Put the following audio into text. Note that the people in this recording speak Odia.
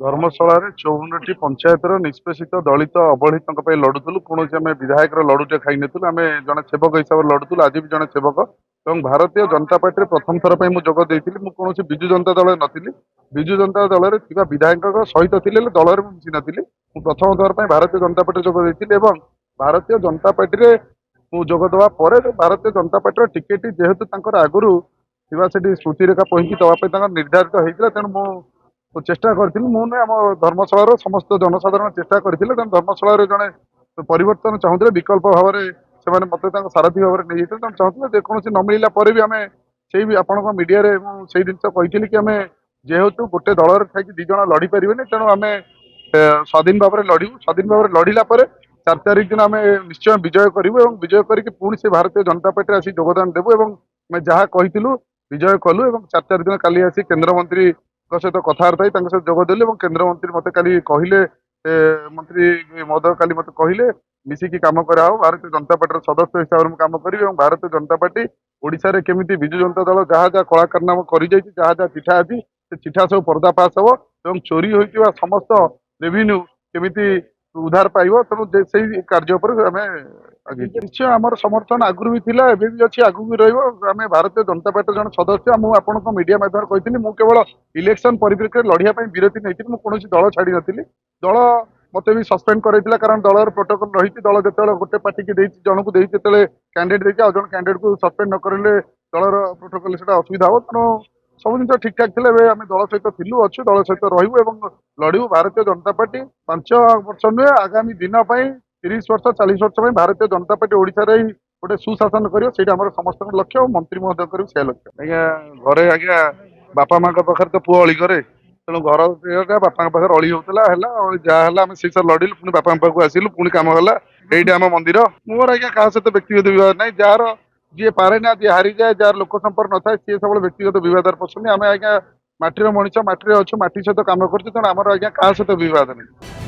ଧର୍ମଶାଳାରେ 54ଟି ପଞ୍ଚାୟତର ନିଷ୍ପେଷିତ ଦଳିତ ଅବହେଳିତଙ୍କ ପାଇଁ ଲଢୁଥିଲୁ। କୌଣସି ଆମେ ବିଧାୟକର ଲଡୁଟେ ଖାଇନଥିଲୁ। ଆମେ ଜଣେ ସେବକ ହିସାବରେ ଲଢୁଥିଲୁ। ଆଜି ବି ଜଣେ ସେବକ ଏବଂ ଭାରତୀୟ ଜନତା ପାର୍ଟିରେ ପ୍ରଥମ ଥର ପାଇଁ ମୁଁ ଯୋଗ ଦେଇଥିଲି। ମୁଁ କୌଣସି ବିଜୁ ଜନତା ଦଳରେ ନଥିଲି। ବିଜୁ ଜନତା ଦଳରେ ଥିବା ବିଧାୟକଙ୍କ ସହିତ ଥିଲେ ହେଲେ ଦଳରେ ମୁଁ ମିଶି ନଥିଲି। ମୁଁ ପ୍ରଥମ ଥର ପାଇଁ ଭାରତୀୟ ଜନତା ପାର୍ଟିରେ ଯୋଗ ଦେଇଥିଲି ଏବଂ ଭାରତୀୟ ଜନତା ପାର୍ଟିରେ ମୁଁ ଯୋଗ ଦେବା ପରେ ଭାରତୀୟ ଜନତା ପାର୍ଟିର ଟିକେଟ ଯେହେତୁ ତାଙ୍କର ଆଗରୁ ଥିବା ସେଠି ସ୍ମୃତିରେଖା ପଇକି ଦେବା ପାଇଁ ତାଙ୍କର ନିର୍ଦ୍ଧାରିତ ହେଇଥିଲା, ତେଣୁ ମୁଁ ଚେଷ୍ଟା କରିଥିଲି। ମୁଁ ନୁହେଁ, ଆମ ଧର୍ମଶାଳାର ସମସ୍ତ ଜନସାଧାରଣ ଚେଷ୍ଟା କରିଥିଲେ। ତେଣୁ ଧର୍ମଶାଳାରେ ଜଣେ ପରିବର୍ତ୍ତନ ଚାହୁଁଥିଲେ, ବିକଳ୍ପ ଭାବରେ ସେମାନେ ମତେ ତାଙ୍କ ସାରଥୀ ଭାବରେ ନେଇଯାଇଥିଲେ। ତେଣୁ ଚାହୁଁଥିଲେ ଯେକୌଣସି ନ ମିଳିଲା ପରେ ବି ଆମେ ସେଇ ବି ଆପଣଙ୍କ ମିଡିଆରେ ମୁଁ ସେଇ ଜିନିଷ କହିଥିଲି କି ଆମେ ଯେହେତୁ ଗୋଟେ ଦଳରେ ଥାଇକି ଦି ଜଣ ଲଢି ପାରିବେନି, ତେଣୁ ଆମେ ସ୍ୱାଧୀନ ଭାବରେ ଲଢିବୁ। ସ୍ୱାଧୀନ ଭାବରେ ଲଢିଲା ପରେ 4 ତାରିଖ ଦିନ ଆମେ ନିଶ୍ଚୟ ବିଜୟ କରିବୁ ଏବଂ ବିଜୟ କରିକି ପୁଣି ସେ ଭାରତୀୟ ଜନତା ପାର୍ଟିରେ ଆସି ଯୋଗଦାନ ଦେବୁ ଏବଂ ଆମେ ଯାହା କହିଥିଲୁ ବିଜୟ କଲୁ ଏବଂ 4 ତାରିଖ ଦିନ କାଲି ଆସି କେନ୍ଦ୍ରମନ୍ତ୍ରୀଙ୍କ ସହିତ କଥାବାର୍ତ୍ତା ହେଇ ତାଙ୍କ ସହିତ ଯୋଗ ଦେଲୁ ଏବଂ କେନ୍ଦ୍ରମନ୍ତ୍ରୀ ମତେ କାଲି କହିଲେ, ମନ୍ତ୍ରୀ ମହୋଦୟ କାଲି ମତେ କହିଲେ ମିଶିକି କାମ କରାହବ। ଭାରତୀୟ ଜନତା ପାର୍ଟିର ସଦସ୍ୟ ହିସାବରେ ମୁଁ କାମ କରିବି ଏବଂ ଭାରତୀୟ ଜନତା ପାର୍ଟି ଓଡିଶାରେ କେମିତି ବିଜୁ ଜନତା ଦଳ ଯାହା ଯାହା କଳା କାରନାମା କରିଯାଇଛି, ଯାହା ଯାହା ଚିଠା ଅଛି ସେ ଚିଠା ସବୁ ପର୍ଦ୍ଦାଫାଶ ହବ ଏବଂ ଚୋରି ହୋଇଥିବା ସମସ୍ତ ରେଭିନ୍ୟୁ କେମିତି ଉଦ୍ଧାର ପାଇବ। ତେଣୁ ସେଇ କାର୍ଯ୍ୟ ଉପରେ ଆମେ ନିଶ୍ଚୟ ଆମର ସମର୍ଥନ ଆଗରୁ ବି ଥିଲା, ଏବେ ବି ଅଛି, ଆଗକୁ ବି ରହିବ। ଆମେ ଭାରତୀୟ ଜନତା ପାର୍ଟିର ଜଣେ ସଦସ୍ୟ। ମୁଁ ଆପଣଙ୍କ ମିଡିଆ ମାଧ୍ୟମରେ କହିଥିଲି, ମୁଁ କେବଳ ଇଲେକ୍ସନ ପରିପ୍ରେକ୍ଷୀରେ ଲଢିବା ପାଇଁ ବିରତି ନେଇଥିଲି। ମୁଁ କୌଣସି ଦଳ ଛାଡି ନଥିଲି। ଦଳ ମତେ ବି ସସ୍ପେଣ୍ଡ କରାଇଥିଲା, କାରଣ ଦଳର ପ୍ରୋଟୋକଲ ରହିଛି। ଦଳ ଯେତେବେଳେ ଗୋଟେ ପାର୍ଟିକି ଦେଇଛି, ଜଣକୁ ଦେଇଛି, ଯେତେବେଳେ କ୍ୟାଣ୍ଡିଡେଟ୍ ଦେଇଛି ଆଉ ଜଣେ କ୍ୟାଣ୍ଡିଡେଟକୁ ସସ୍ପେଣ୍ଡ ନ କରିଲେ ଦଳର ପ୍ରୋଟୋକଲ ସେଟା ଅସୁବିଧା ହବ। ତେଣୁ ସବୁ ଜିନିଷ ଠିକ ଠାକ ଥିଲେ। ଏବେ ଆମେ ଦଳ ସହିତ ଥିଲୁ, ଅଛୁ, ଦଳ ସହିତ ରହିବୁ ଏବଂ ଲଢିବୁ। ଭାରତୀୟ ଜନତା ପାର୍ଟି 5 ବର୍ଷ ନୁହେଁ, ଆଗାମୀ ଦିନ ପାଇଁ 30 ବର୍ଷ 40 ବର୍ଷ ପାଇଁ ଭାରତୀୟ ଜନତା ପାର୍ଟି ଓଡିଶାରେ ହିଁ ଗୋଟେ ସୁଶାସନ କରିବ, ସେଇଟା ଆମର ସମସ୍ତଙ୍କ ଲକ୍ଷ୍ୟ ଏବଂ ମନ୍ତ୍ରୀ ମହୋଦୟଙ୍କର ବି ସେୟା ଲକ୍ଷ୍ୟ। ଆଜ୍ଞା ଘରେ ଆଜ୍ଞା ବାପା ମାଙ୍କ ପାଖରେ ତ ପୁଅ ଅଳି କରେ, ତେଣୁ ଘର ବାପାଙ୍କ ପାଖରେ ଅଳି ହଉଥିଲା, ହେଲା ଯାହା ହେଲା ଆମେ ସେଇ ସହ ଲଢିଲୁ, ପୁଣି ବାପାଙ୍କ ପାଖକୁ ଆସିଲୁ, ପୁଣି କାମ ହେଲା। ଏଇଟା ଆମ ମନ୍ଦିର। ମୋର ଆଜ୍ଞା କାହା ସହିତ ବ୍ୟକ୍ତିଗତ ବିବାଦ ନାହିଁ। ଯାହାର ଯିଏ ପାରେ ନା, ଯିଏ ହାରିଯାଏ, ଯାହାର ଲୋକ ସମ୍ପର୍କ ନଥାଏ, ସିଏ ସବୁବେଳେ ବ୍ୟକ୍ତିଗତ ବିବାଦରେ ପଶୁନି। ଆମେ ଆଜ୍ଞା ମାଟିର ମଣିଷ, ମାଟିରେ ଅଛୁ, ମାଟି ସହିତ କାମ କରୁଛୁ, ତେଣୁ ଆମର ଆଜ୍ଞା କାହା ସହିତ ବିବାଦ ନାହିଁ।